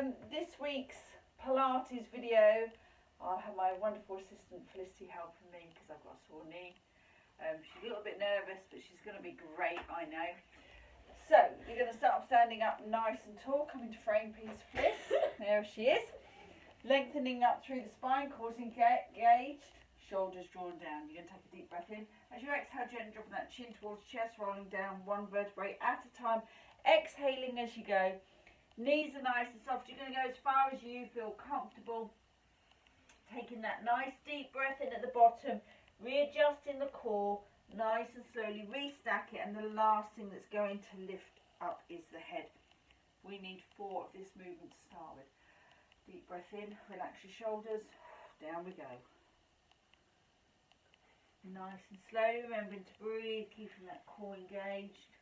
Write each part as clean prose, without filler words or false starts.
This week's Pilates video, I have my wonderful assistant Felicity helping me because I've got a sore knee. She's a little bit nervous, but she's going to be great, I know. So, you're going to start standing up nice and tall, coming to frame, please, Fliss. There she is. Lengthening up through the spine, causing engaged, shoulders drawn down. You're going to take a deep breath in. As you exhale, gently dropping that chin towards chest, rolling down one vertebrae at a time. Exhaling as you go. Knees are nice and soft. You're going to go as far as you feel comfortable. Taking that nice deep breath in at the bottom. Readjusting the core. Nice and slowly restack it. And the last thing that's going to lift up is the head. We need 4 of this movement to start with. Deep breath in. Relax your shoulders. Down we go. Nice and slowly. Remembering to breathe. Keeping that core engaged.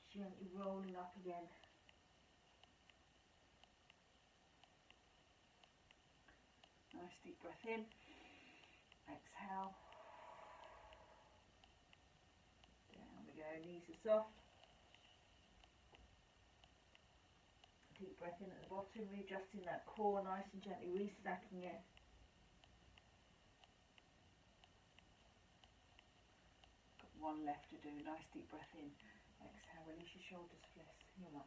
Gently rolling up again. Nice deep breath in. Exhale. Down we go. Knees are soft. Deep breath in at the bottom. Readjusting that core nice and gently. Restacking it. Got one left to do. Nice deep breath in. Exhale, release your shoulders, Fliss. You're like,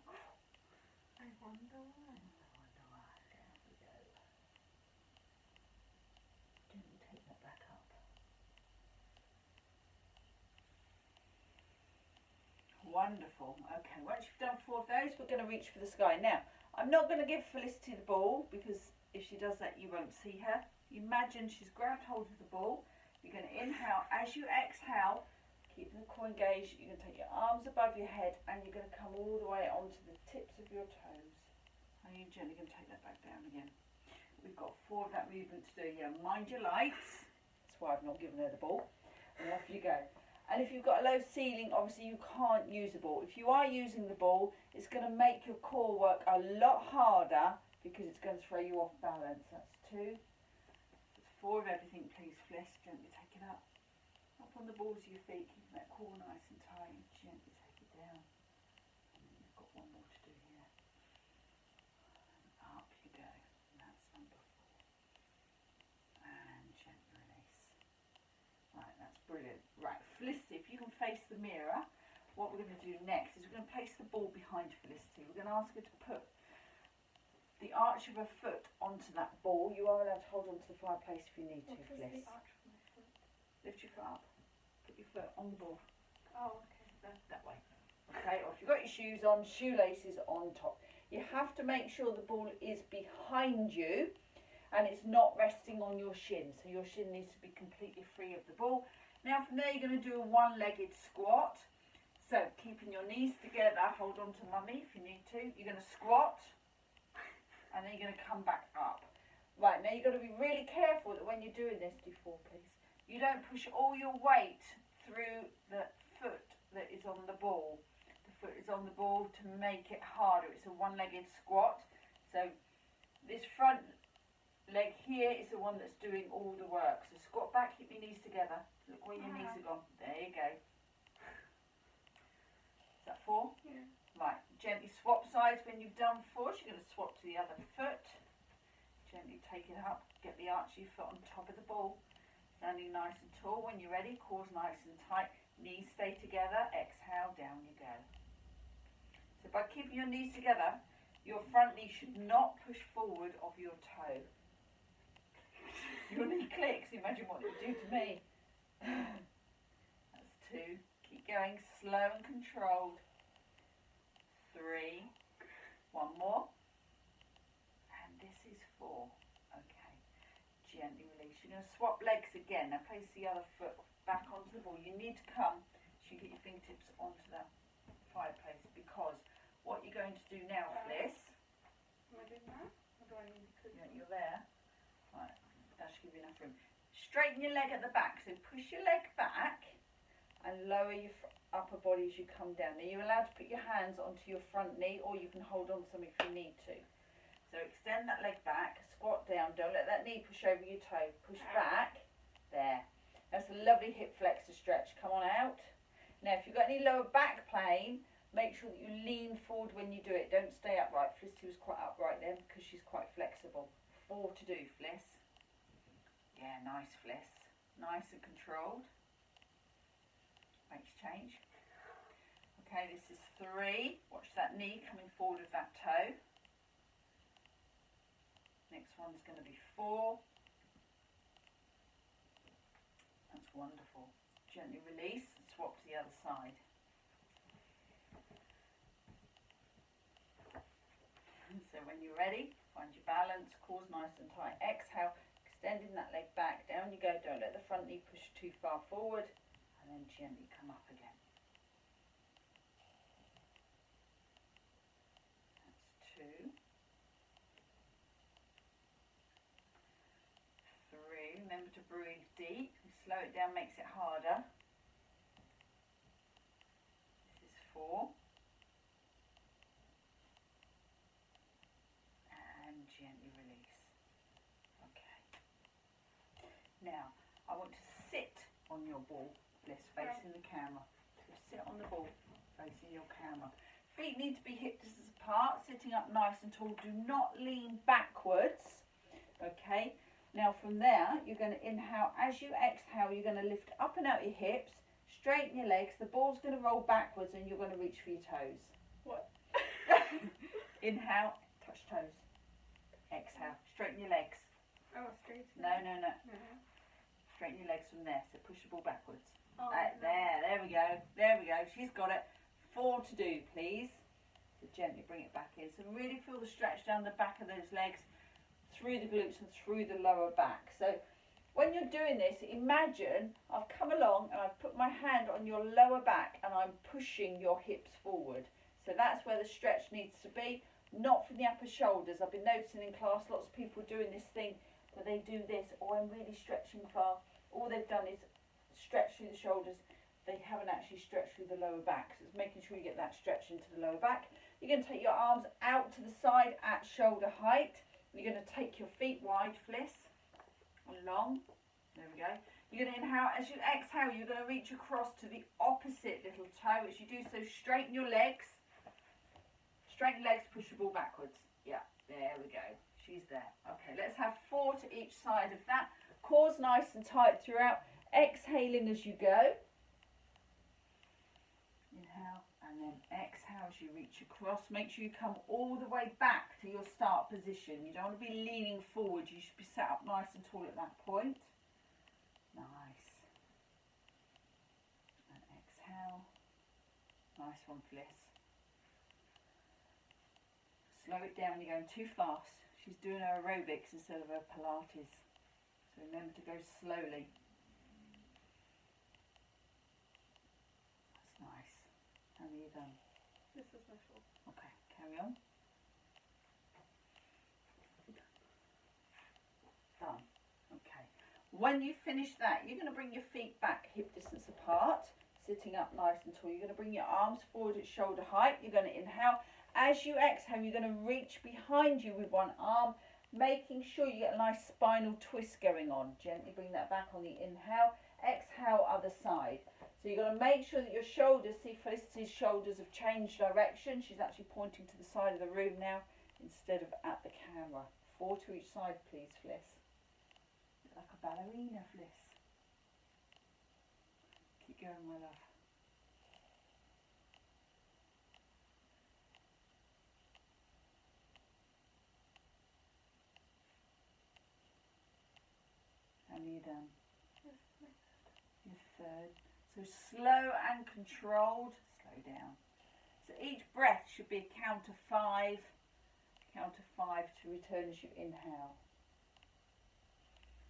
I wonder why. There we go. Gently take that back up. Wonderful. Okay, once you've done 4 of those, we're going to reach for the sky. Now, I'm not going to give Felicity the ball because if she does that, you won't see her. Imagine she's grabbed hold of the ball. You're going to inhale. As you exhale, keeping the core engaged, you're going to take your arms above your head and you're going to come all the way onto the tips of your toes. And you're gently going to take that back down again. We've got 4 of that movement to do here. Mind your lights. That's why I've not given her the ball. And off you go. And if you've got a low ceiling, obviously you can't use the ball. If you are using the ball, it's going to make your core work a lot harder because it's going to throw you off balance. That's 2. That's 4 of everything, please, Fliss. Gently take it up. Up on the balls of your feet, keeping that core nice and tight, and gently take it down. And then you've got 1 more to do here. And up you go. And that's number 4. And gently release. Right, that's brilliant. Right, Felicity, if you can face the mirror, what we're going to do next is we're going to place the ball behind Felicity. We're going to ask her to put the arch of her foot onto that ball. You are allowed to hold on to the fireplace if you need to, Fliss. Lift your foot up. Put your foot on the ball. Oh, okay. That way. Okay, or if you've got your shoes on, shoelaces on top. You have to make sure the ball is behind you and it's not resting on your shin. So your shin needs to be completely free of the ball. Now from there you're going to do a 1-legged squat. So keeping your knees together, hold on to mummy if you need to. You're going to squat and then you're going to come back up. Right, now you've got to be really careful that when you're doing this, do 4 please. You don't push all your weight through the foot that is on the ball. The foot is on the ball to make it harder. It's a 1-legged squat. So this front leg here is the one that's doing all the work. So squat back, keep your knees together. Look where your knees are gone. There you go. Is that 4? Yeah. Right, gently swap sides when you've done 4. So you're going to swap to the other foot. Gently take it up. Get the arch of your foot on top of the ball. Standing nice and tall. When you're ready, core's nice and tight. Knees stay together. Exhale, down you go. So by keeping your knees together, your front knee should not push forward of your toe. Your knee clicks. Imagine what it would do to me. That's 2. Keep going. Slow and controlled. 3. 1 more. And this is 4. Okay. Gently release. You're going to swap legs again. Now place the other foot back onto the ball. You need to come so you get your fingertips onto the fireplace because what you're going to do now, Fliss. Am I doing that? Or do I need to click? Yeah, you're there. Right, that should give you enough room. Straighten your leg at the back. So push your leg back and lower your upper body as you come down. Now you're allowed to put your hands onto your front knee or you can hold on to something if you need to. So extend that leg back, squat down, don't let that knee push over your toe. Push back, there. That's a lovely hip flexor stretch. Come on out. Now if you've got any lower back pain, Make sure that you lean forward when you do it. Don't stay upright. Felicity was quite upright then because she's quite flexible. 4 to do, Fliss. Yeah, nice, Fliss. Nice and controlled. Makes change. Okay, this is 3. Watch that knee coming forward with that toe. Next one's going to be 4. That's wonderful. Gently release and swap to the other side. So when you're ready, find your balance, cores nice and tight. Exhale, extending that leg back. Down you go. Don't let the front knee push too far forward. And then gently come up again. That's 2. 3. Remember to breathe deep. Slow it down makes it harder. This is 4. And gently release. Okay. Now, I want to sit on your ball, Fliss, facing the camera. So sit on the ball, facing your camera. Feet need to be hip distance apart, sitting up nice and tall. Do not lean backwards. Okay. Now from there, you're going to inhale. As you exhale, you're going to lift up and out your hips, straighten your legs. The ball's going to roll backwards and you're going to reach for your toes. What? Inhale, touch toes. Exhale, straighten your legs. Oh, straight. No. Straighten your legs from there. So push the ball backwards. Oh, there we go. There we go. She's got it. 4 to do, please. So gently bring it back in. So really feel the stretch down the back of those legs, through the glutes and through the lower back. So when you're doing this, imagine I've come along and I've put my hand on your lower back and I'm pushing your hips forward. So that's where the stretch needs to be, not from the upper shoulders. I've been noticing in class lots of people doing this thing where they do this, I'm really stretching far. All they've done is stretch through the shoulders. They haven't actually stretched through the lower back. So it's making sure you get that stretch into the lower back. You're going to take your arms out to the side at shoulder height. You're going to take your feet wide, Fliss, and long. There we go. You're going to inhale. As you exhale, you're going to reach across to the opposite little toe. As you do so, straighten your legs. Straighten legs, push the ball backwards. Yeah, there we go. She's there. Okay, let's have 4 to each side of that. Cores nice and tight throughout. Exhaling as you go. Inhale. And then exhale as you reach across. Make sure you come all the way back to your start position. You don't want to be leaning forward. You should be sat up nice and tall at that point. Nice. And exhale. Nice one, Fliss. Slow it down when you're going too fast. She's doing her aerobics instead of her pilates. So remember to go slowly. That's nice. How many are done? This is my fault. Okay, carry on. Done. Okay. When you finish that, you're going to bring your feet back hip distance apart, sitting up nice and tall. You're going to bring your arms forward at shoulder height. You're going to inhale. As you exhale, you're going to reach behind you with one arm, making sure you get a nice spinal twist going on. Gently bring that back on the inhale. Exhale, other side. So you've got to make sure that your shoulders, see Felicity's shoulders have changed direction. She's actually pointing to the side of the room now instead of at the camera. 4 to each side, please, Fliss. Like a ballerina, Fliss. Keep going, my love. How many are done? Your third. So slow and controlled. Slow down. So each breath should be a count of 5. Count of 5 to return as you inhale.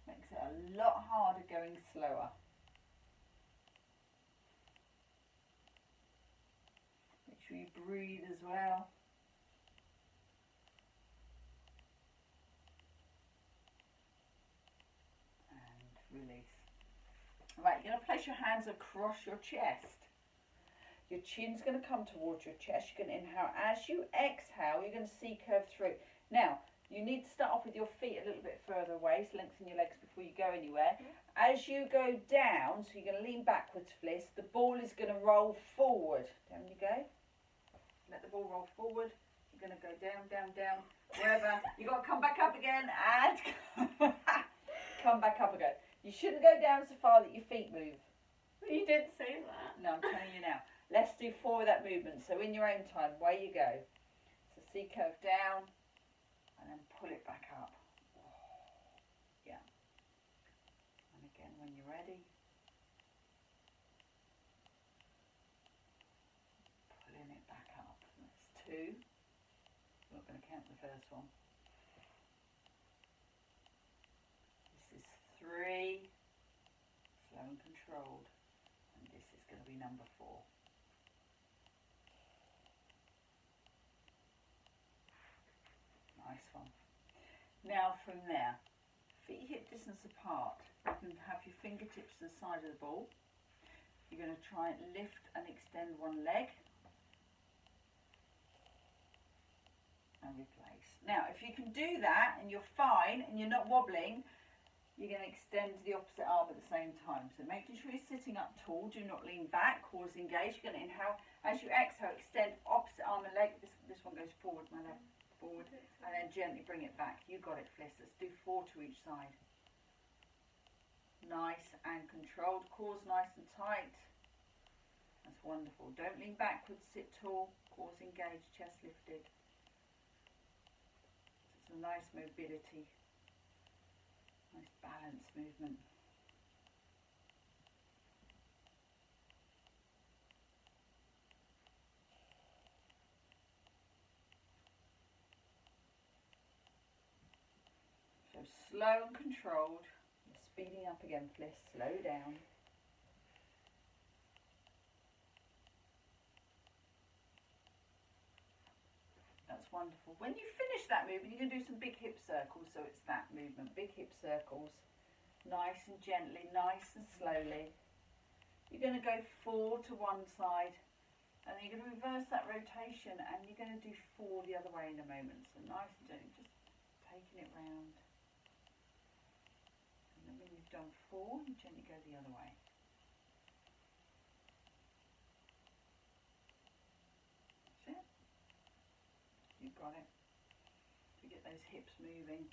Makes it a lot harder going slower. Make sure you breathe as well. And release. Right, you're going to place your hands across your chest. Your chin's going to come towards your chest. You're going to inhale. As you exhale, you're going to C-curve through. Now, you need to start off with your feet a little bit further away, so lengthen your legs before you go anywhere. As you go down, so you're going to lean backwards, Fliss, the ball is going to roll forward. Down you go. ball, roll forward. You're going to go down, down, down, wherever. You've got to come back up again and come back up again. You shouldn't go down so far that your feet move. You did say that. No, I'm telling you now. Let's do 4 of that movement. So in your own time, away you go. So C curve down and then pull it back up. Yeah. And again when you're ready. Pulling it back up. That's 2. I'm not going to count the first one. This is 3. Slow and controlled. And this is going to be number 4. Nice one. Now from there, feet hip distance apart. You can have your fingertips to the side of the ball. You're going to try and lift and extend one leg. And replace. Now if you can do that and you're fine and you're not wobbling, you're going to extend the opposite arm at the same time. So making sure you're sitting up tall, do not lean back, cause engage. You're going to inhale. As you exhale, extend opposite arm and leg. This one goes forward, my leg. Forward, and then gently bring it back. You got it, Fliss. Let's do 4 to each side. Nice and controlled. Cores nice and tight. That's wonderful. Don't lean backwards, sit tall. Cores engaged, chest lifted. It's a nice mobility. Nice balance movement. Slow and controlled. You're speeding up again, Fliss. Slow down. That's wonderful. When you finish that movement, you can do some big hip circles. So it's that movement. Big hip circles. Nice and gently, nice and slowly. You're going to go 4 to one side. And then you're going to reverse that rotation. And you're going to do 4 the other way in a moment. So nice and gently, just taking it round. And when you've done 4, you gently go the other way. That's it. You've got it. To get those hips moving.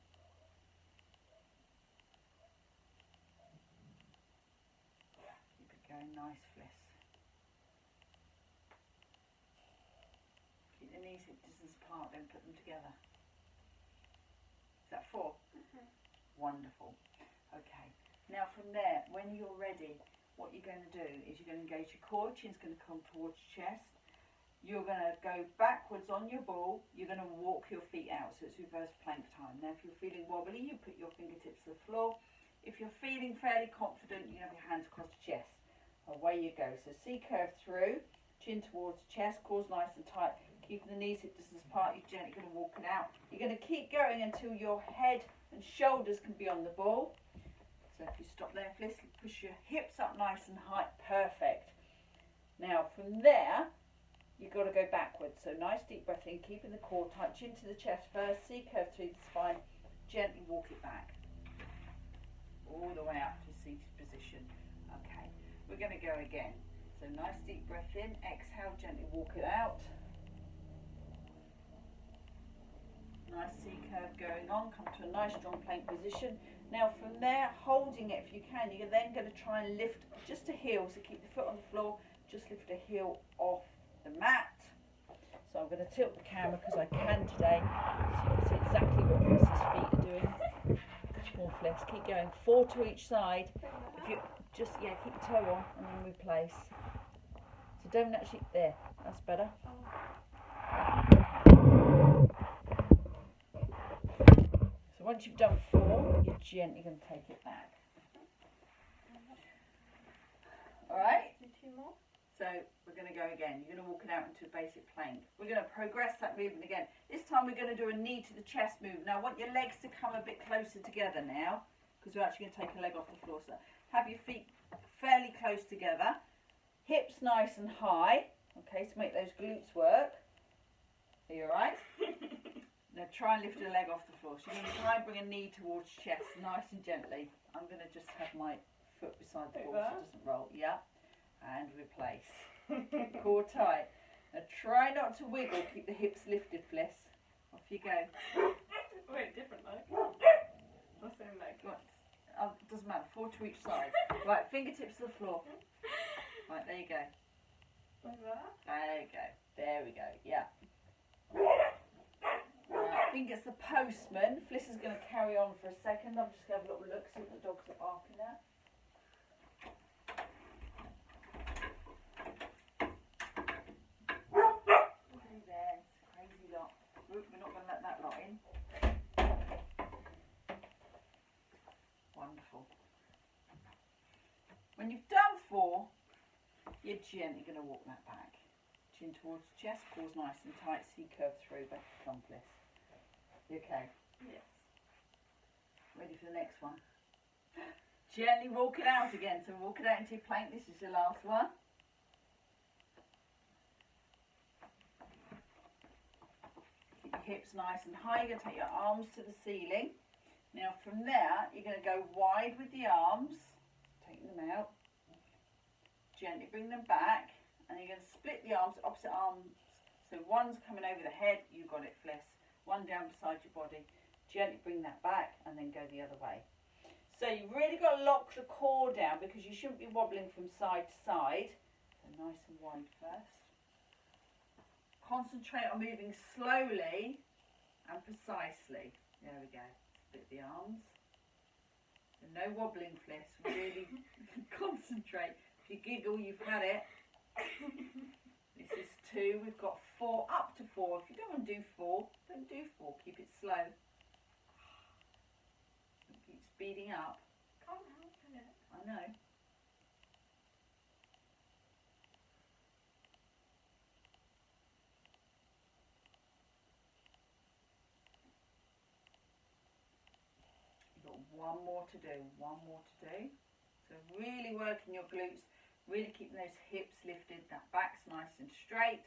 Keep it going, nice, Fliss. Keep the knees hip distance apart, then put them together. Is that 4? Mm-hmm. Wonderful. Okay, now from there, when you're ready, what you're going to do is you're going to engage your core, chin's going to come towards chest. You're going to go backwards on your ball, you're going to walk your feet out, so it's reverse plank time. Now if you're feeling wobbly, you put your fingertips to the floor. If you're feeling fairly confident, you have your hands across the chest. Away you go. So C curve through, chin towards chest, core's nice and tight, keeping the knees hip distance apart. You're gently going to walk it out. You're going to keep going until your head and shoulders can be on the ball. So if you stop there, Fliss, push your hips up nice and high. Perfect. Now from there, you've got to go backwards. So nice deep breath in, keeping the core tight, chin to the chest first, C curve through the spine, gently walk it back. All the way up to seated position. Okay, we're going to go again. So nice deep breath in, exhale, gently walk it out. Nice C curve going on, come to a nice strong plank position. Now from there, holding it if you can, you're then going to try and lift just a heel. So keep the foot on the floor, just lift a heel off the mat. So I'm going to tilt the camera because I can today, so you can see exactly what Fliss's feet are doing. More Fliss, keep going, 4 to each side. If you just, yeah, keep your toe on and then replace. So don't actually, there, that's better. So once you've done 4, you're gently going to take it back. Alright? Do 2 more. So we're going to go again. You're going to walk it out into a basic plank. We're going to progress that movement again. This time we're going to do a knee to the chest move. Now I want your legs to come a bit closer together now, because we're actually going to take a leg off the floor. So have your feet fairly close together. Hips nice and high. Okay, to make those glutes work. Are you alright? Now try and lift a leg off the floor. So you're going to try and bring a knee towards chest, nice and gently. I'm going to just have my foot beside the ball so it doesn't roll. Yeah. And replace. Core tight. Now try not to wiggle, keep the hips lifted, Fliss. Off you go. Wait, different leg. The same leg. Right. Oh, it doesn't matter, 4 to each side. Right, fingertips to the floor. Right, there you go. Like that? There you go. There we go, yeah. I think it's the postman. Fliss is going to carry on for a second. I'm just going to have a little look, see what the dogs are barking at. Through there, it's a crazy lot. Oop, we're not going to let that lot in. Wonderful. When you've done 4, you're gently going to walk that back. Chin towards the chest, paws nice and tight, so you curve through, back to thumb, Fliss. You okay? Yes. Ready for the next one? Gently walk it out again. So walk it out into your plank. This is your last one. Keep your hips nice and high. You're going to take your arms to the ceiling. Now from there, you're going to go wide with the arms. Take them out. Gently bring them back. And you're going to split the arms, opposite arms. So one's coming over the head. You got it, Fliss. One down beside your body. Gently bring that back and then go the other way. So you've really got to lock the core down because you shouldn't be wobbling from side to side. So nice and wide first. Concentrate on moving slowly and precisely. There we go. Split the arms. So no wobbling, Fliss. Really concentrate. If you giggle, you've had it. This is 2. We've got 4. Up to 4. If you don't want to do 4, don't do 4. Keep it slow. Keep speeding up. Can't help it. I know. You've got one more to do. One more to do. So really working your glutes. Really keeping those hips lifted. That back's nice and straight.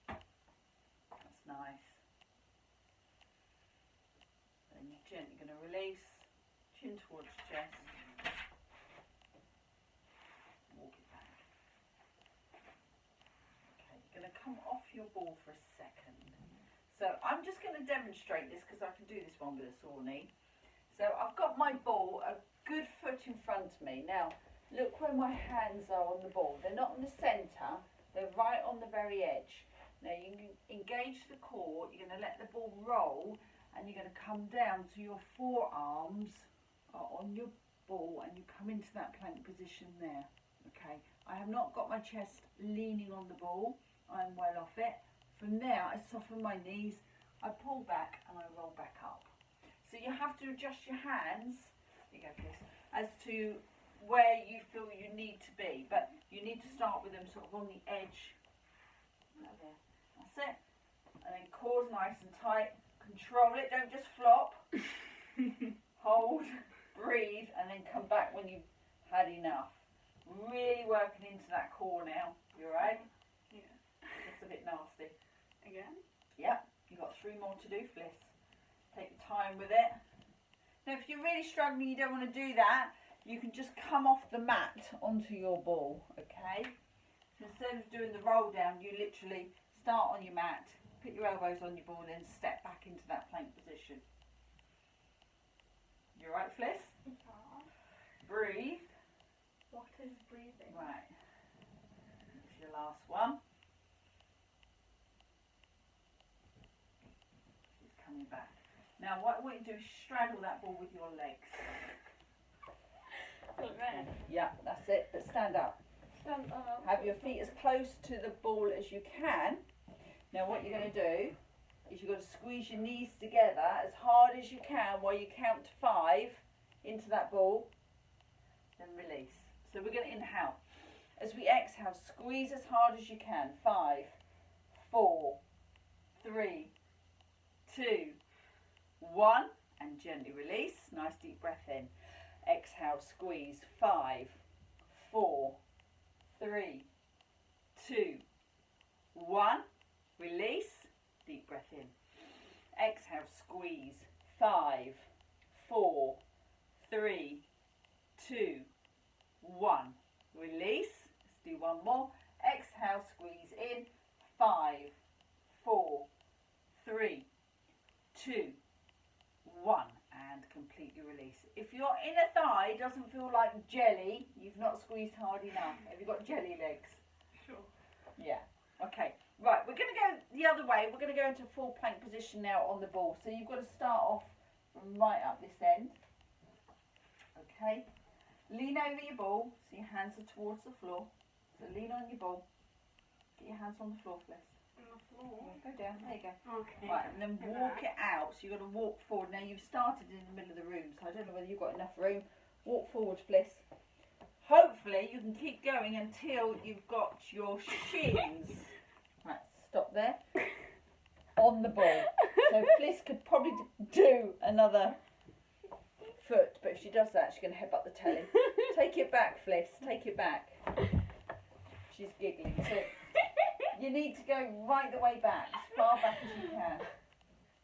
That's nice. Then you're gently going to release. Chin towards the chest. Walk it back. Okay, you're going to come off your ball for a second. So I'm just going to demonstrate this because I can do this one with a sore knee. So I've got my ball a good foot in front of me. Now look where my hands are on the ball. They're not in the centre, they're right on the very edge. Now you can engage the core, you're going to let the ball roll and you're going to come down so your forearms are on your ball and you come into that plank position there. Okay, I have not got my chest leaning on the ball, I'm well off it. From there, I soften my knees, I pull back and I roll back up. So you have to adjust your hands, here you go, Chris, as to where you feel you need to be. But you need to start with them sort of on the edge. Right there. That's it. And then core's nice and tight. Control it, don't just flop. Hold, breathe, and then come back when you've had enough. Really working into that core now. You alright? Yeah. It's a bit nasty. Again? Yep, you've got 3 more to do, Fliss. Take your time with it. Now if you're really struggling, you don't want to do that, you can just come off the mat onto your ball, okay? So instead of doing the roll down, you literally start on your mat, put your elbows on your ball, then step back into that plank position. You alright, Fliss? Yeah. Breathe. What is breathing? Right. This is your last one. Coming back. Now what I want you to do is straddle that ball with your legs. Right. Yeah, that's it, but stand up. Stand up. Have your feet as close to the ball as you can. Now what you're going to do is you've got to squeeze your knees together as hard as you can while you count to 5 into that ball, then release. So we're going to inhale. As we exhale, squeeze as hard as you can. 5, 4, 3, 2, 1, and gently release. Nice deep breath in. Exhale, squeeze. 5, 4, 3, 2, 1. Release. Deep breath in. Exhale, squeeze. 5, 4, 3, 2, 1. Release. Let's do one more. Exhale, squeeze in. 5, 4, 3, 2, 1. And completely release. If your inner thigh doesn't feel like jelly, you've not squeezed hard enough. Have you got jelly legs? Sure. Yeah. Okay. Right, we're going to go the other way. We're going to go into full plank position now on the ball. So you've got to start off from right up this end. Okay. Lean over your ball so your hands are towards the floor. So lean on your ball. Get your hands on the floor, Fliss. On the floor? Go down. There you go. Okay. Right, and then walk it out. So you've got to walk forward. Now you've started in the middle of the room, so I don't know whether you've got enough room. Walk forward, Fliss. Hopefully you can keep going until you've got your shins. Right, stop there. On the ball. So Fliss could probably do another foot, but if she does that, she's going to headbutt the telly. Take it back, Fliss. Take it back. She's giggling. So you need to go right the way back, as far back as you can.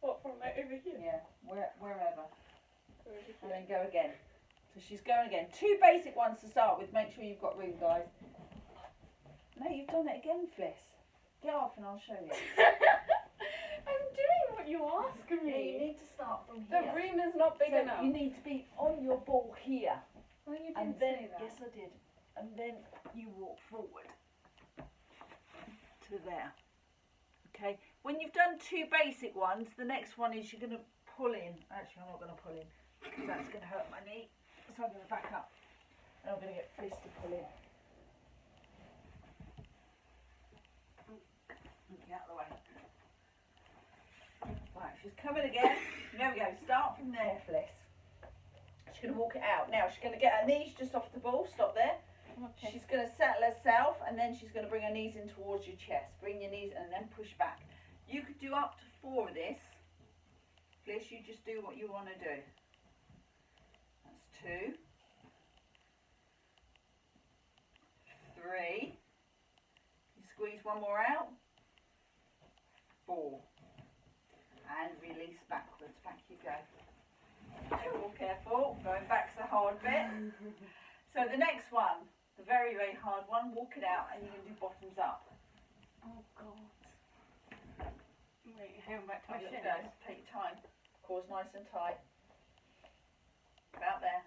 What, from like over here? Yeah, wherever. Over here. And then go again. So she's going again. 2 basic ones to start with. Make sure you've got room, guys. No, you've done it again, Fliss. Get off and I'll show you. I'm doing what you ask Yeah, you me. need to start from The here. room is not big So enough. you need to be on your ball here. Well, you And didn't then, say that. yes I did. And then you walk forward to there. Okay, when you've done 2 basic ones, the next one is you're going to pull in. Actually, I'm not going to pull in because that's going to hurt my knee. So I'm going to back up and I'm going to get Fliss to pull in. Get out of the way. Right, she's coming again. There we go. Start from there, Fliss. She's going to walk it out. Now she's going to get her knees just off the ball. Stop there. Okay. She's going to settle herself and then she's going to bring her knees in towards your chest. Bring your knees and then push back. You could do up to 4 of this. Fliss, you just do what you want to do. That's 2. 3. You squeeze one more out. 4. And release backwards. Back you go. Careful, careful. Going back's the hard bit. So the next one, the very, very hard one, walk it out and you're going to do bottoms up. Oh, God. Wait, hang on, back to my There shins. you go. Take your time. Core's nice and tight. About there.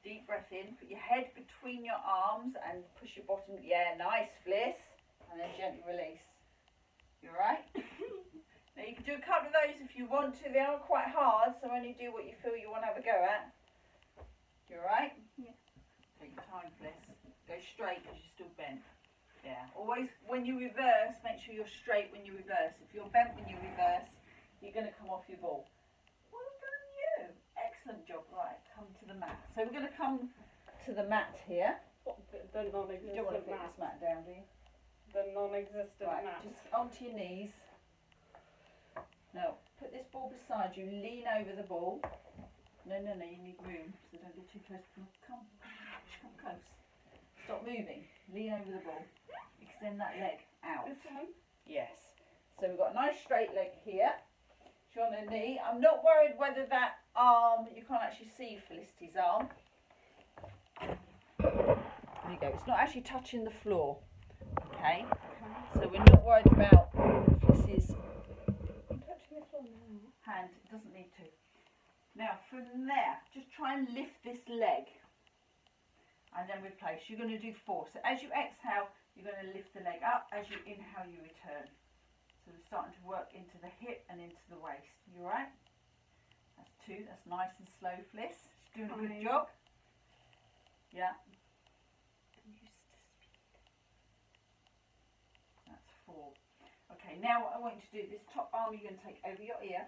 Deep breath in. Put your head between your arms and push your bottom. Yeah, nice, Fliss. And then gently release. You alright? Now you can do a couple of those if you want to. They are quite hard, so only do what you feel you want to have a go at. You alright? Yeah. Take your time, Fliss. Go straight because you're still bent. Yeah. Always, when you reverse, make sure you're straight when you reverse. If you're bent when you reverse, you're going to come off your ball. Well done, you. Excellent job. Right, come to the mat. So we're going to come to the mat here. What, the You don't want to non-existent put mat. this mat down, do you? The non-existent Right, mat. just onto your knees. Now, put this ball beside you, lean over the ball. No, you need room, so don't get too close. Come close. Stop moving. Lean over the ball. Extend that leg out. This one? Yes. So we've got a nice straight leg here. She's on her knee. I'm not worried whether that arm, you can't actually see Felicity's arm. There you go. It's not actually touching the floor. Okay. So we're not worried about Felicity's I'm touching the floor now. hand. It doesn't need to. Now from there, just try and lift this leg. And then replace. You're going to do 4. So as you exhale, you're going to lift the leg up. As you inhale, you return. So we're starting to work into the hip and into the waist. You alright? That's 2. That's nice and slow, Fliss. She's doing a good Fine. job. Yeah. That's 4. Okay, now what I want you to do, this top arm you're going to take over your ear.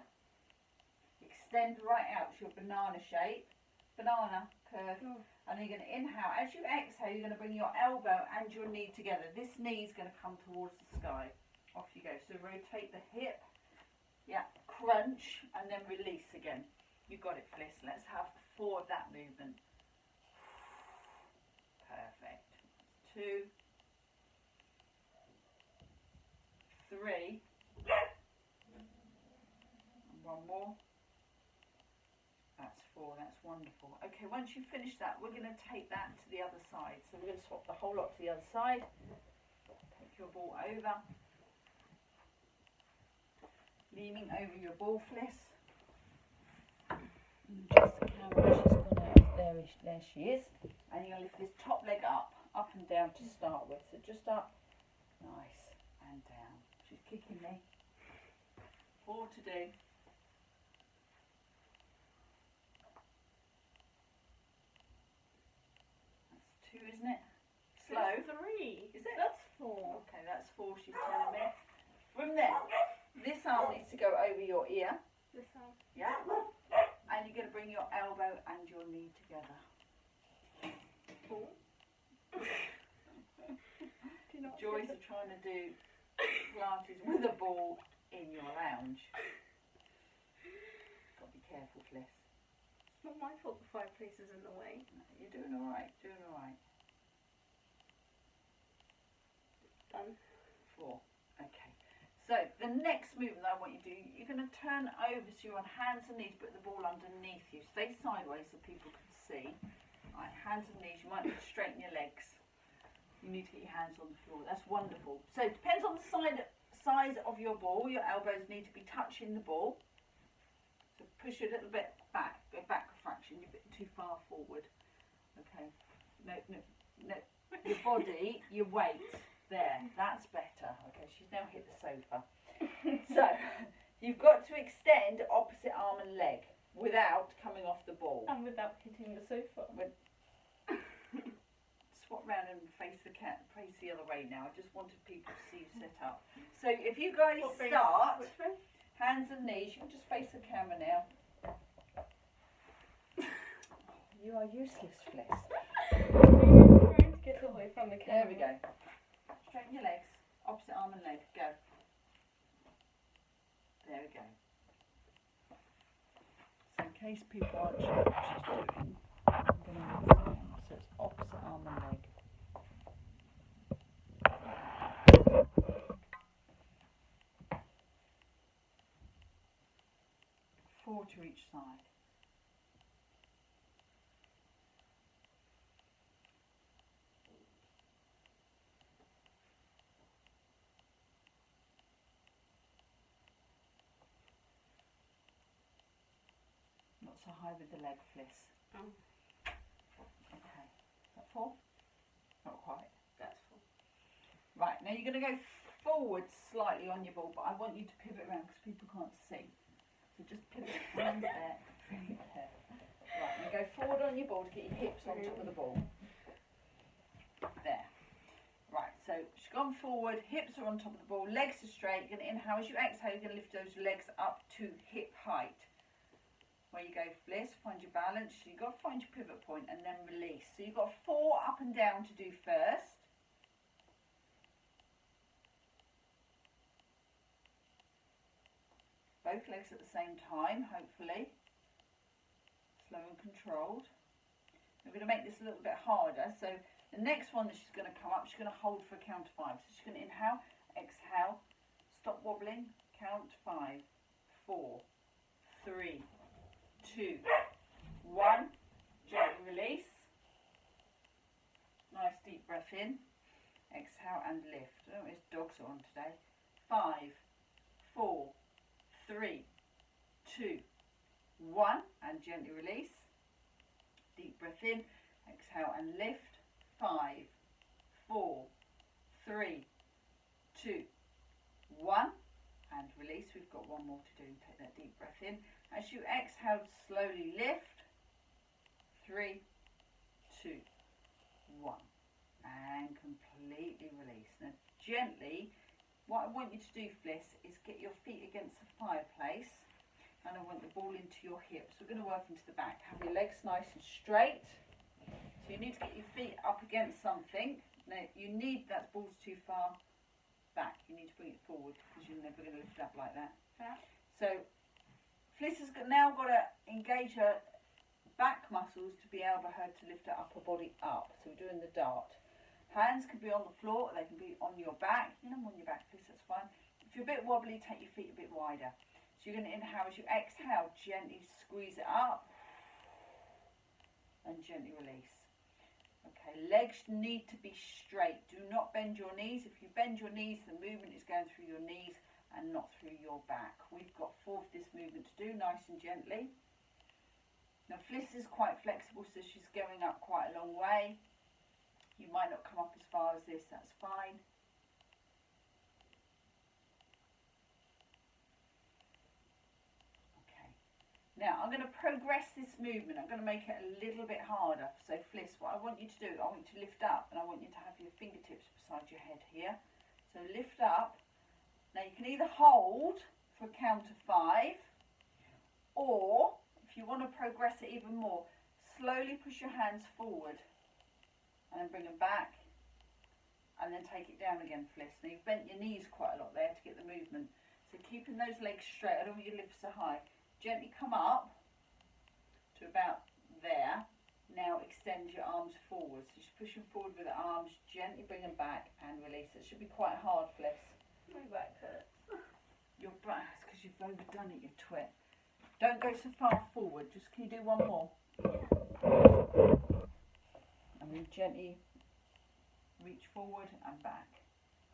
Extend right out to your banana shape. Banana curve. And then you're going to inhale. As you exhale, you're going to bring your elbow and your knee together. This knee is going to come towards the sky. Off you go. So rotate the hip. Yeah, crunch and then release again. You got it, Fliss. Let's have 4 of that movement. Perfect. 2, 3. And 1 more. That's 4. That's 1 Wonderful. Okay, once you've finished that, we're going to take that to the other side. So we're going to swap the whole lot to the other side. Take your ball over. Leaning over your ball, Fliss. And just the camera, she's gone out. There she is. And you're going to lift this top leg up and down to start with. So just up, nice, and down. She's kicking me. 4 to do. That's 2, isn't it? Slow. That's 3. Is it? That's 4. Okay, that's 4, she's telling me. From there, this arm needs to go over your ear. This arm. Yeah. And you're going to bring your elbow and your knee together. Oh. Do not Joys of trying to do Pilates with a ball in your lounge. Got to be careful, Fliss. It's not my fault the fireplace is in the way. No, you're doing all right, doing all right. Done. 4. Okay. So the next movement that I want you to do, you're going to turn over so you're on hands and knees, put the ball underneath you. Stay sideways so people can see. Right, hands and knees. You might need to straighten your legs. You need to get your hands on the floor. That's wonderful. So it depends on the size of your ball. Your elbows need to be touching the ball. So push it a little bit back. Go back a fraction. You're a bit too far forward. Okay. No. Your body, your weight. There. That's better. Okay. She's now hit the sofa. So you've got to extend opposite arm and leg without coming off the ball. And without hitting the sofa. Swap round and face the other way now. I just wanted people to see you set up. So if you guys start, Which way? hands and knees, you can just face the camera now. You are useless, Fliss. Get away from the There camera. we go. Straighten your legs, opposite arm and leg. Go. There we go. So in case people aren't sure what she's doing, I'm going to move it down. So it's opposite arm and leg. Four to each side. Not so high with the leg, Fliss. Oh, Okay. Is that 4? Not quite. that's 4. Right, now you're going to go forward slightly on your ball, but I want you to pivot around because people can't see. So just pivot around there, there. Right, now go forward on your ball to get your hips on top of the ball. There. Right, so she's gone forward, hips are on top of the ball, legs are straight. You're going to inhale. As you exhale, you're going to lift those legs up to hip height. Where you go, Fliss, find your balance. You've got to find your pivot point and then release. So you've got 4 up and down to do first. Both legs at the same time, hopefully. Slow and controlled. We're going to make this a little bit harder. So the next one that she's going to come up, she's going to hold for a count of 5. So she's going to inhale, exhale, stop wobbling, count 5, 4, 3, 2, 1. Gently release. Nice deep breath in. Exhale and lift. Oh, his dogs are on today. 5, 4, 3, 2, 1. And gently release. Deep breath in. Exhale and lift. 5, 4, 3, 2, 1. And release. We've got one more to do. Take that deep breath in. As you exhale, slowly lift. 3, 2, 1. And completely release. Now gently, what I want you to do, Fliss, is get your feet against the fireplace. And I want the ball into your hips. We're going to work into the back. Have your legs nice and straight. So you need to get your feet up against something. Now you need, that ball's too far back. You need to bring it forward because you're never going to lift up like that. Yeah. So Fliss has now got to engage her back muscles to be able her to lift her upper body up. So we're doing the dart. Hands can be on the floor, they can be on your back. You know, I'm on your back, Fliss, that's fine. If you're a bit wobbly, take your feet a bit wider. So you're going to inhale. As you exhale, gently squeeze it up. and gently release. Okay, legs need to be straight. Do not bend your knees. If you bend your knees, the movement is going through your knees and not through your back. We've got 4 of this movement to do, nice and gently. Now Fliss is quite flexible, so she's going up quite a long way. You might not come up as far as this, that's fine. Okay. Now I'm going to progress this movement. I'm going to make it a little bit harder. So Fliss, what I want you to do, I want you to lift up and I want you to have your fingertips beside your head here. So lift up. Now you can either hold for a count of 5, or if you want to progress it even more, slowly push your hands forward and then bring them back and then take it down again, Fliss. Now you've bent your knees quite a lot there to get the movement. So keeping those legs straight, I don't want you to lift so high. Gently come up to about there. Now extend your arms forward. So just push them forward with the arms, gently bring them back and release. It should be quite hard, Fliss. My back hurts. Your back, because you've overdone it, you twit. Don't go so far forward. Just can you do one more? And then gently reach forward and back.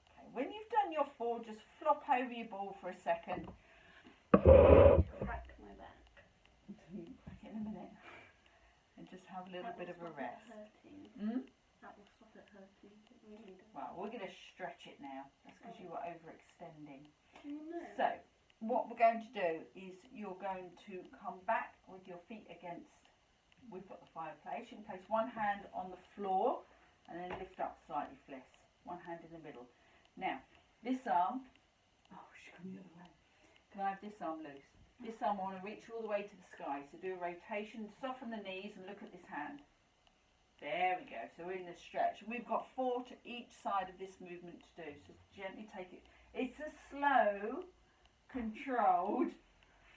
Okay. When you've done your 4, just flop over your ball for a second. Crack my back. Back in a minute. And just have a little bit of a rest. That will stop it hurting. It really does. Well, we're going to stretch it now. That's because you were overextending. No. So, what we're going to do is you're going to come back with your feet against, we've got the fireplace. You can place one hand on the floor and then lift up slightly, Fliss. One hand in the middle. Now, this arm, oh, she's coming the other way. Can I have this arm loose? This arm I want to reach all the way to the sky. So do a rotation, soften the knees and look at this hand. There we go. So we're in the stretch. And we've got 4 to each side of this movement to do. So gently take it. It's a slow, controlled,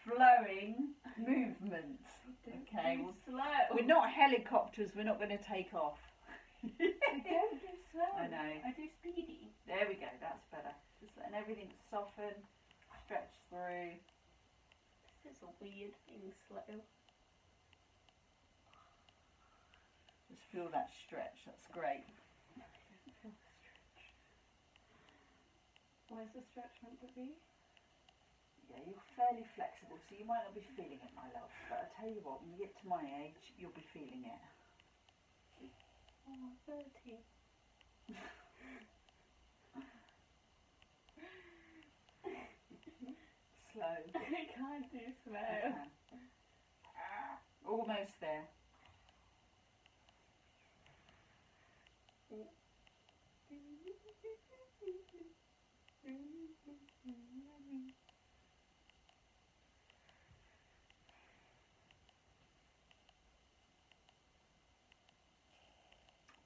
flowing movement. Okay. Slow. We're not helicopters. We're not going to take off. I don't do slow. I know. I do speedy. There we go. That's better. Just letting everything soften, stretch through. This is a weird thing, slow. Just feel that stretch. That's great. I don't feel the stretch. Where's the stretch meant to be? Yeah, you're fairly flexible, so you might not be feeling it, my love. But I tell you what, when you get to my age, you'll be feeling it. Oh, 30. Slow. I can't do slow. Almost there.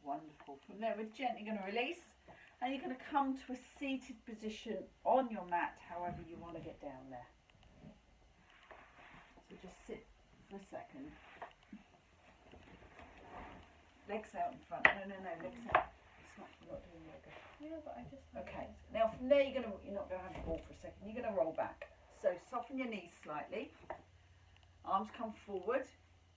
Wonderful. From there, we're gently going to release, and you're going to come to a seated position on your mat, however you want to get down there. So just sit for a second. Legs out in front. No, legs out. It's not, you're not doing yoga. Yeah, but I just. Okay. Now from there, you're not going to have the ball for a second. You're going to roll back. So soften your knees slightly. Arms come forward.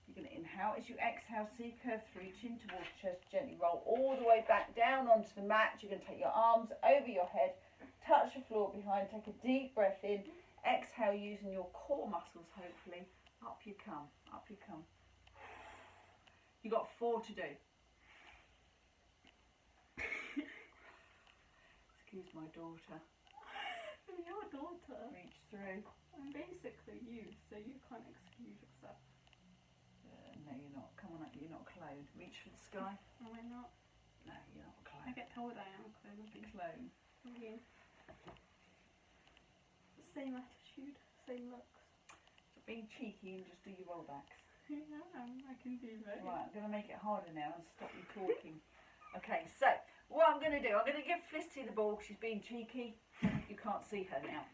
You're going to inhale. As you exhale, see curve through, chin towards chest, gently roll all the way back down onto the mat. You're going to take your arms over your head, touch the floor behind, take a deep breath in, exhale using your core muscles, hopefully. Up you come, up you come. You've got 4 to do. Excuse my daughter. I'm your daughter. Reach through. I'm basically you, so you can't excuse yourself. No, you're not. Come on, you're not cloned. Reach for the sky. Am I not? No, you're not I cloned. get told I am cloned. Clone. Yeah. Same attitude, same looks. Be cheeky and just do your rollbacks. Yeah, I can do that. Right, I'm going to make it harder now and stop you talking. Okay, so what I'm going to do, I'm going to give Felicity the ball because she's being cheeky. You can't see her now.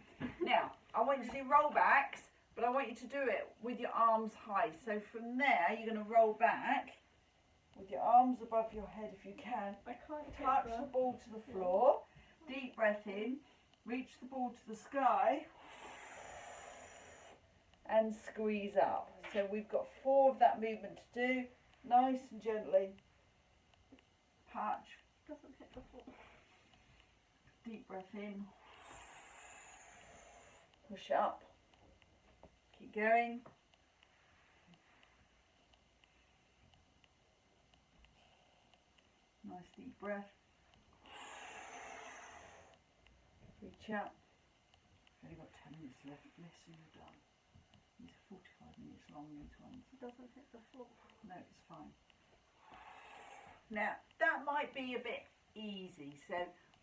Now, I want you to do rollbacks, but I want you to do it with your arms high. So from there, you're going to roll back with your arms above your head if you can. I can't Touch the ball to the floor. Deep breath in. Reach the ball to the sky. And squeeze up. So we've got 4 of that movement to do. Nice and gently. Touch. Doesn't hit the floor. Deep breath in. Push up. Keep going. Nice deep breath. Reach out. Only got 10 minutes left. Less and you're done. These are 45 minutes long, these ones. It doesn't hit the floor. No, it's fine. Now, that might be a bit easy. So,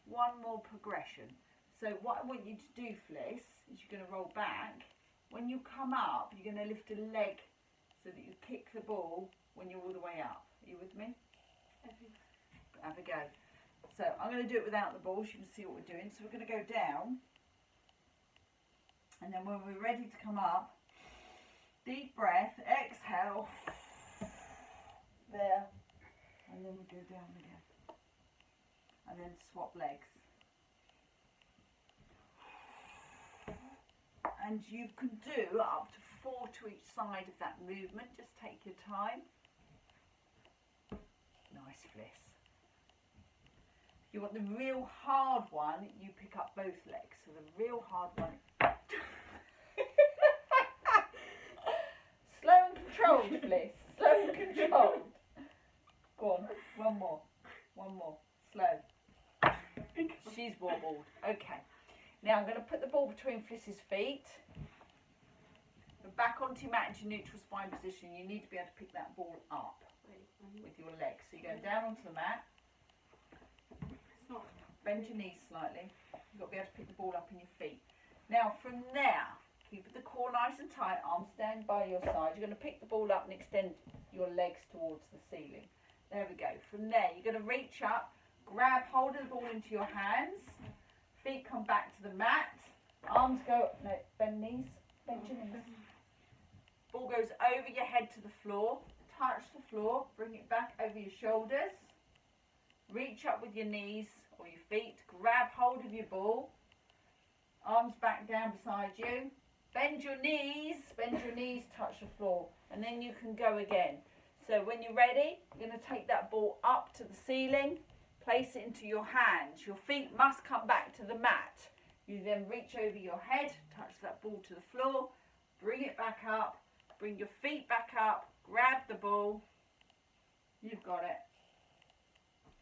one more progression. So, what I want you to do, Fliss, is you're going to roll back. When you come up, you're going to lift a leg so that you kick the ball when you're all the way up. Are you with me? Have a go. So I'm going to do it without the ball so you can see what we're doing. So we're going to go down, and then when we're ready to come up, deep breath, exhale, there, and then we go down again, and then swap legs. And you can do up to 4 to each side of that movement. Just take your time. Nice, Fliss. You want the real hard one, you pick up both legs. So the real hard one. Slow and controlled, Fliss. Slow and controlled. Go on, one more. One more. Slow. She's wobbled. Okay. Now I'm going to put the ball between Fliss's feet. Back onto your mat into neutral spine position. You need to be able to pick that ball up with your legs. So you're going down onto the mat. Bend your knees slightly. You've got to be able to pick the ball up in your feet. Now from there, keep the core nice and tight. Arms stand by your side. You're going to pick the ball up and extend your legs towards the ceiling. There we go. From there, you're going to reach up, grab hold of the ball into your hands. Feet come back to the mat. Arms go, no, bend knees. Bend your knees. Ball goes over your head to the floor. Touch the floor. Bring it back over your shoulders. Reach up with your knees or your feet. Grab hold of your ball. Arms back down beside you. Bend your knees. Bend your knees. Touch the floor. And then you can go again. So when you're ready, you're going to take that ball up to the ceiling. Place it into your hands. Your feet must come back to the mat. You then reach over your head. Touch that ball to the floor. Bring it back up. Bring your feet back up. Grab the ball. You've got it.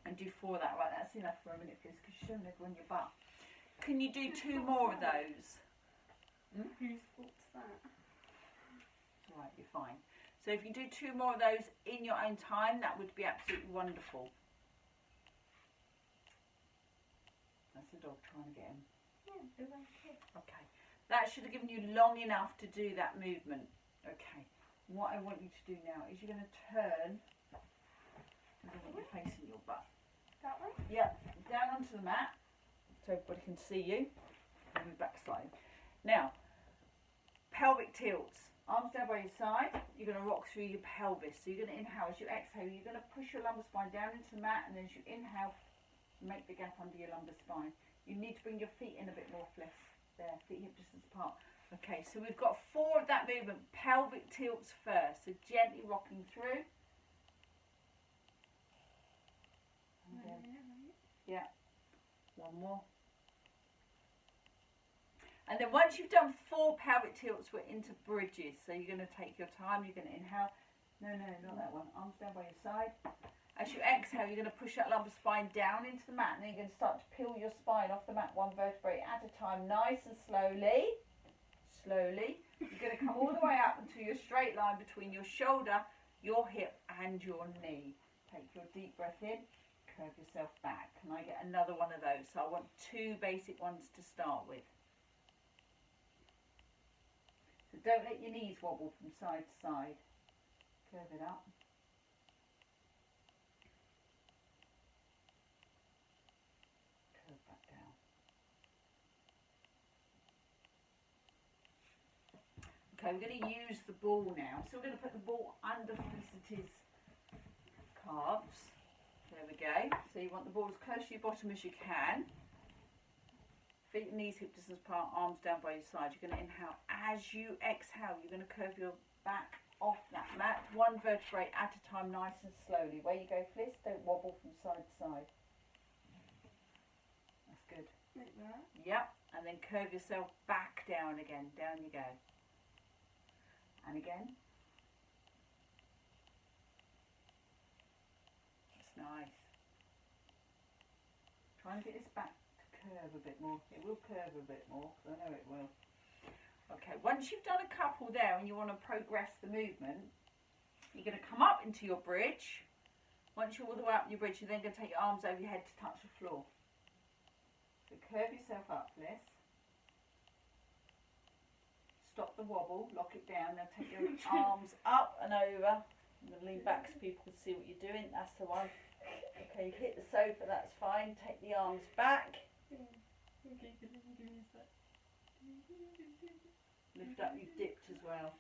And do 4 of that. Right, that's enough for a minute, please, because you're showing everyone your butt. Can you do 2 more of those? Whose fault's that? Right, you're fine. So if you do 2 more of those in your own time, that would be absolutely wonderful. That's the dog trying to get him. Yeah, okay. That should have given you long enough to do that movement. Okay. What I want you to do now is you're going to turn. I don't want you facing your butt. That way? Yep. Down onto the mat so everybody can see you. Move back slightly. Now, pelvic tilts. Arms down by your side. You're going to rock through your pelvis. So you're going to inhale. As you exhale, you're going to push your lumbar spine down into the mat, and then as you inhale, make the gap under your lumbar spine. You need to bring your feet in a bit more, Fliss. There, feet hip distance apart. Okay, so we've got 4 of that movement. Pelvic tilts first. So gently rocking through. Yeah. 1 more. And then once you've done 4 pelvic tilts, we're into bridges. So you're going to take your time. You're going to inhale. No, not that one. Arms down by your side. As you exhale, you're going to push that lumbar spine down into the mat. And then you're going to start to peel your spine off the mat 1 vertebrae at a time. Nice and slowly. Slowly. You're going to come all the way up into your straight line between your shoulder, your hip and your knee. Take your deep breath in. Curve yourself back. Can I get another one of those? So I want 2 basic ones to start with. So don't let your knees wobble from side to side. Curve it up. Curve back down. Okay, we're going to use the ball now. So we're going to put the ball under Felicity's calves. There we go. So you want the ball as close to your bottom as you can. Feet and knees hip distance apart, arms down by your side. You're going to inhale. As you exhale, you're going to curve your back off that mat, one vertebrae at a time, nice and slowly. Where you go, Fliss, don't wobble from side to side. That's good. Like that. Yep, and then curve yourself back down again. Down you go. And again. That's nice. Try and get this back to curve a bit more. It will curve a bit more, because I know it will. Okay, once you've done a couple there and you want to progress the movement, you're going to come up into your bridge. Once you're all the way up in your bridge, you're then going to take your arms over your head to touch the floor. So curve yourself up, Liz. Stop the wobble, lock it down. Now take your arms up and over. I'm going to lean back so people can see what you're doing. That's the one. Okay, you hit the sofa, that's fine. Take the arms back. Okay, give me a sec. Lift up, you've dipped as well.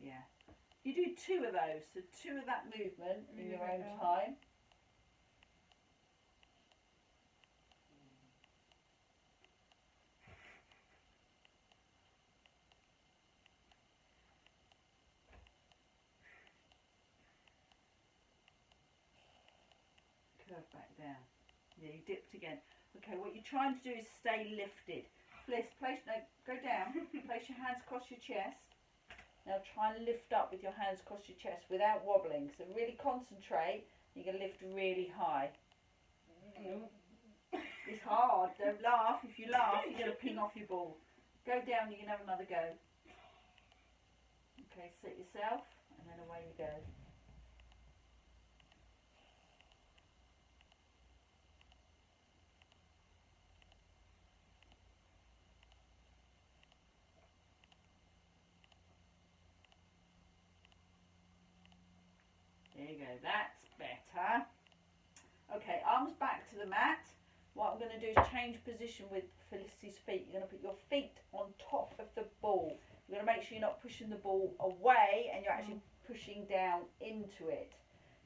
Yeah. You do 2 of those, so 2 of that movement in your own time. Curve back down. Yeah, you dipped again. Okay, what you're trying to do is stay lifted. Fliss, place, no, go down. Place your hands across your chest. Now try and lift up with your hands across your chest without wobbling. So really concentrate. You're going to lift really high. It's hard. Don't laugh. If you laugh, you're going to ping off your ball. Go down, you can have another go. Okay, sit yourself, and then away you go. There you go, that's better. Okay, arms back to the mat. What I'm going to do is change position with Felicity's feet. You're going to put your feet on top of the ball. You're going to make sure you're not pushing the ball away and you're actually pushing down into it.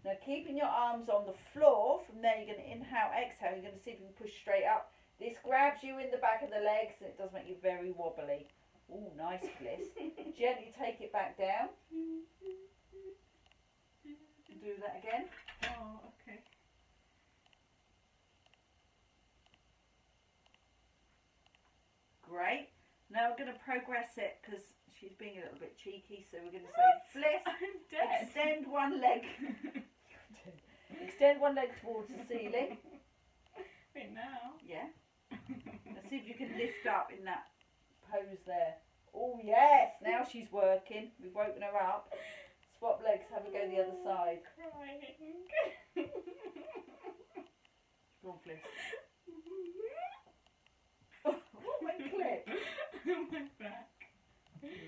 Now keeping your arms on the floor, from there you're going to inhale, exhale, you're going to see if you can push straight up. This grabs you in the back of the legs and it does make you very wobbly. Ooh, nice, Fliss. Gently take it back down. Do that again. Oh, okay. Great. Now we're going to progress it because she's being a little bit cheeky. So we're going to say, Fliss, I'm dead. extend one leg. Extend one leg towards the ceiling. Wait, now? Yeah. Let's see if you can lift up in that pose there. Oh, yes. Now she's working. We've woken her up. Swap legs, have a go the other side. Crying. Go on, Fliss. What my clip? My back.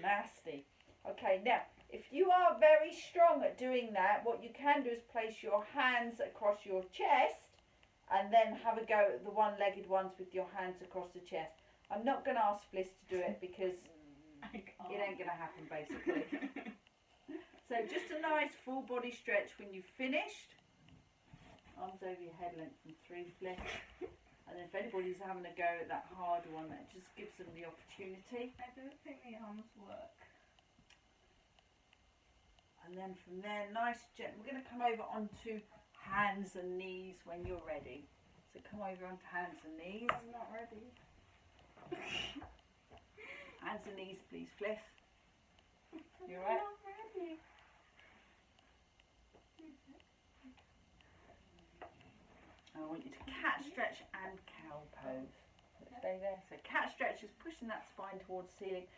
Nasty. Okay, now, if you are very strong at doing that, what you can do is place your hands across your chest and then have a go at the one-legged ones with your hands across the chest. I'm not going to ask Fliss to do it because it ain't going to happen, basically. So just a nice full body stretch when you've finished. Arms over your head length and 3 Fliss. And if anybody's having a go at that harder one, that just gives them the opportunity. I don't think the arms work. And then from there, nice gentle. We're going to come over onto hands and knees when you're ready. So come over onto hands and knees. I'm not ready. Hands and knees, please, Fliss. You I'm alright? not ready. I want you to cat stretch and cow pose. So stay there. So cat stretch is pushing that spine towards the ceiling.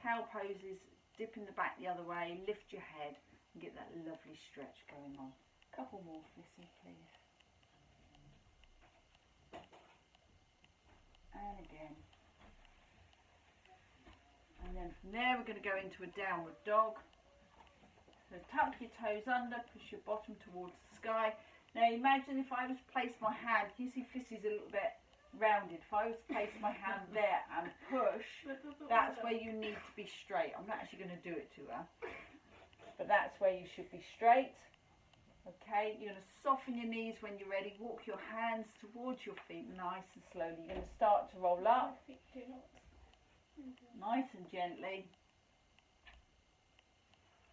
Cow pose is dipping the back the other way, lift your head and get that lovely stretch going on. Couple more, Flissy, please. And again. And then from there we're going to go into a downward dog. So tuck your toes under, push your bottom towards the sky. Now imagine if I was to place my hand, you see Flissy's a little bit rounded. If I was to place my hand there and push, that's where you need to be straight. I'm not actually going to do it to her. But that's where you should be straight. Okay, you're going to soften your knees when you're ready. Walk your hands towards your feet nice and slowly. You're going to start to roll up. Nice and gently.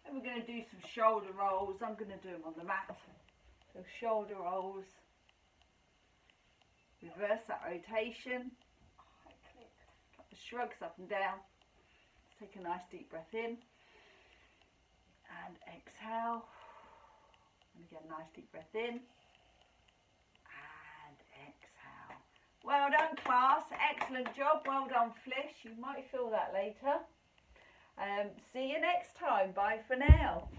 And we're going to do some shoulder rolls. I'm going to do them on the mat. So shoulder rolls. Reverse that rotation. The shrugs up and down. Let's take a nice deep breath in. And exhale. And again, nice deep breath in. And exhale. Well done, class. Excellent job. Well done, Flish. You might feel that later. See you next time. Bye for now.